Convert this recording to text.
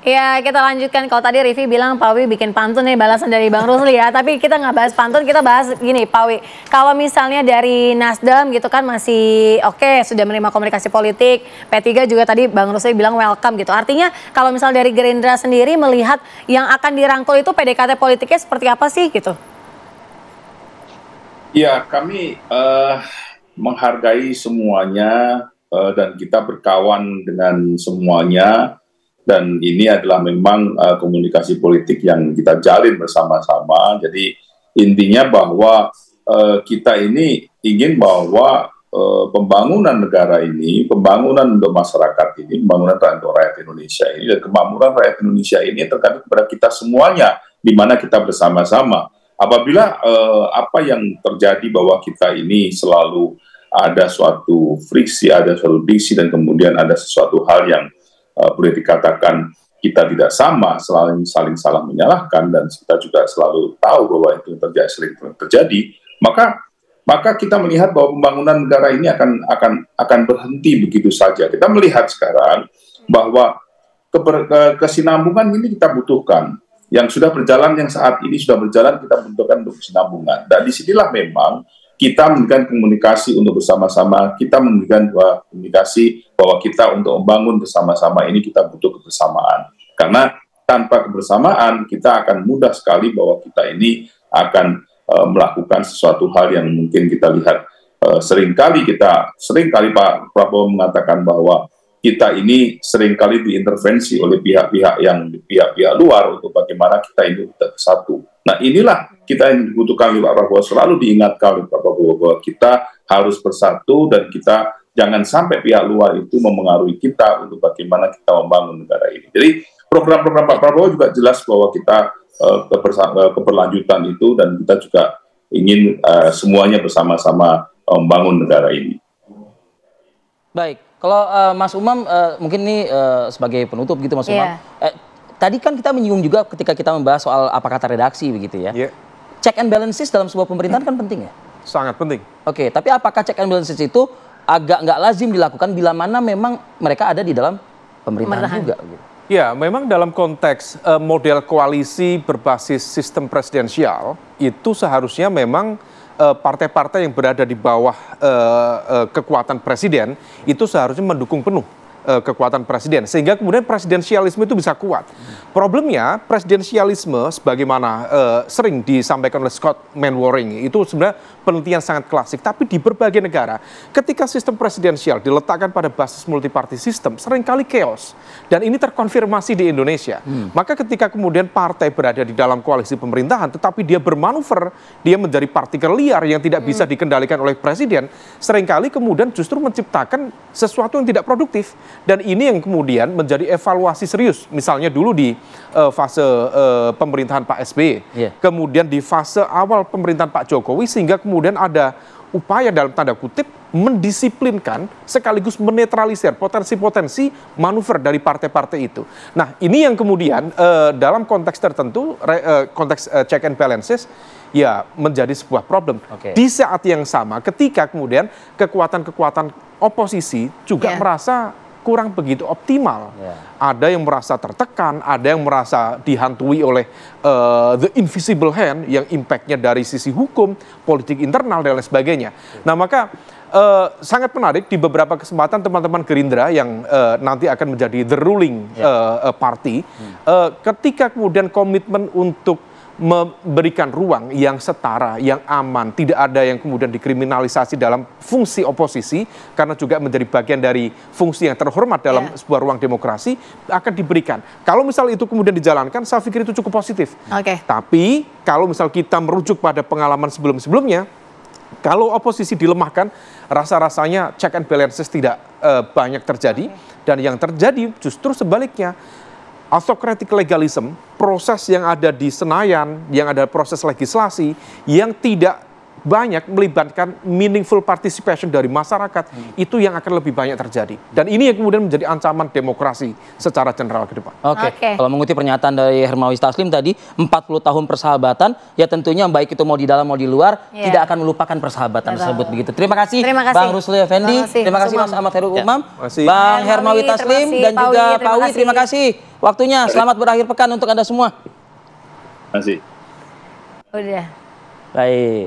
Ya, kita lanjutkan. Kalau tadi Rivi bilang Pak Wi bikin pantun nih balasan dari Bang Rusli ya. Tapi kita nggak bahas pantun, kita bahas gini Pak Wi. Kalau misalnya dari Nasdem gitu kan masih oke, sudah menerima komunikasi politik. P3 juga tadi Bang Rusli bilang welcome gitu. Artinya kalau misal dari Gerindra sendiri melihat yang akan dirangkul itu PDKT politiknya seperti apa sih gitu? Ya, kami menghargai semuanya dan kita berkawan dengan semuanya. Dan ini adalah memang komunikasi politik yang kita jalin bersama-sama. Jadi intinya bahwa kita ini ingin bahwa pembangunan negara ini, pembangunan untuk masyarakat ini, pembangunan untuk rakyat Indonesia ini, dan kemakmuran rakyat Indonesia ini tergantung kepada kita semuanya, di mana kita bersama-sama. Apabila apa yang terjadi bahwa kita ini selalu ada suatu friksi, ada suatu diksi, dan kemudian ada sesuatu hal yang boleh dikatakan kita tidak sama, selalu saling salah menyalahkan, dan kita juga selalu tahu bahwa itu sering terjadi, maka kita melihat bahwa pembangunan negara ini akan berhenti begitu saja. Kita melihat sekarang bahwa kesinambungan ini kita butuhkan. Yang sudah berjalan, yang saat ini sudah berjalan, kita butuhkan untuk kesinambungan. Dan disinilah memang kita memberikan komunikasi untuk bersama-sama, kita memberikan komunikasi bahwa kita untuk membangun bersama-sama ini kita butuh kebersamaan. Karena tanpa kebersamaan kita akan mudah sekali bahwa kita ini akan melakukan sesuatu hal yang mungkin kita lihat seringkali Pak Prabowo mengatakan bahwa kita ini seringkali diintervensi oleh pihak-pihak luar untuk bagaimana kita ini kita bersatu. Nah, inilah kita yang dibutuhkan oleh Pak Prabowo, selalu diingatkan oleh Pak Prabowo bahwa kita harus bersatu dan kita jangan sampai pihak luar itu memengaruhi kita untuk bagaimana kita membangun negara ini. Jadi program-program Pak Prabowo juga jelas bahwa kita keberlanjutan itu, dan kita juga ingin semuanya bersama-sama membangun negara ini. Baik, kalau Mas Umam mungkin ini sebagai penutup gitu Mas Umam. Tadi kan kita menyinggung juga ketika kita membahas soal apa kata redaksi begitu ya. Check and balances dalam sebuah pemerintahan kan penting ya? Sangat penting. Oke, tapi apakah check and balances itu agak nggak lazim dilakukan bila mana memang mereka ada di dalam pemerintahan juga? Gitu? Ya, memang dalam konteks model koalisi berbasis sistem presidensial, itu seharusnya memang partai-partai yang berada di bawah kekuatan presiden, itu seharusnya mendukung penuh kekuatan presiden, sehingga kemudian presidensialisme itu bisa kuat. Problemnya presidensialisme sebagaimana sering disampaikan oleh Scott Manwaring itu sebenarnya penelitian sangat klasik, tapi di berbagai negara ketika sistem presidensial diletakkan pada basis multiparty system seringkali chaos, dan ini terkonfirmasi di Indonesia. Maka ketika kemudian partai berada di dalam koalisi pemerintahan tetapi dia bermanuver, dia menjadi partikel liar yang tidak bisa dikendalikan oleh presiden, seringkali kemudian justru menciptakan sesuatu yang tidak produktif. Dan ini yang kemudian menjadi evaluasi serius. Misalnya dulu di fase pemerintahan Pak SBY, kemudian di fase awal pemerintahan Pak Jokowi, sehingga kemudian ada upaya dalam tanda kutip mendisiplinkan sekaligus menetralisir potensi-potensi manuver dari partai-partai itu. Nah, ini yang kemudian dalam konteks tertentu, konteks check and balances, ya menjadi sebuah problem. Di saat yang sama ketika kemudian kekuatan-kekuatan oposisi juga merasa kurang begitu optimal. Ada yang merasa tertekan, ada yang merasa dihantui oleh the invisible hand yang impactnya dari sisi hukum, politik internal, dan lain sebagainya. Nah, maka sangat menarik di beberapa kesempatan teman-teman Gerindra yang nanti akan menjadi the ruling party, ketika kemudian komitmen untuk memberikan ruang yang setara, yang aman, tidak ada yang kemudian dikriminalisasi dalam fungsi oposisi, karena juga menjadi bagian dari fungsi yang terhormat dalam sebuah ruang demokrasi, akan diberikan. Kalau misal itu kemudian dijalankan, saya pikir itu cukup positif. Tapi kalau misal kita merujuk pada pengalaman sebelum-sebelumnya, kalau oposisi dilemahkan, rasa-rasanya check and balances tidak banyak terjadi, dan yang terjadi justru sebaliknya. Autocratic legalism, proses yang ada di Senayan, yang ada proses legislasi, yang tidak banyak melibatkan meaningful participation dari masyarakat, itu yang akan lebih banyak terjadi. Dan ini yang kemudian menjadi ancaman demokrasi secara general ke depan. Oke. Kalau mengutip pernyataan dari Hermawi Taslim tadi, 40 tahun persahabatan, ya tentunya baik itu mau di dalam mau di luar, tidak akan melupakan persahabatan tersebut begitu. Terima kasih Bang Rusli Effendi, terima kasih Mas Ahmad Heru Umam, Bang Hermawi Taslim, dan juga Pak Wi, terima kasih waktunya. Selamat berakhir pekan untuk Anda semua. Terima kasih. Udah. Baik.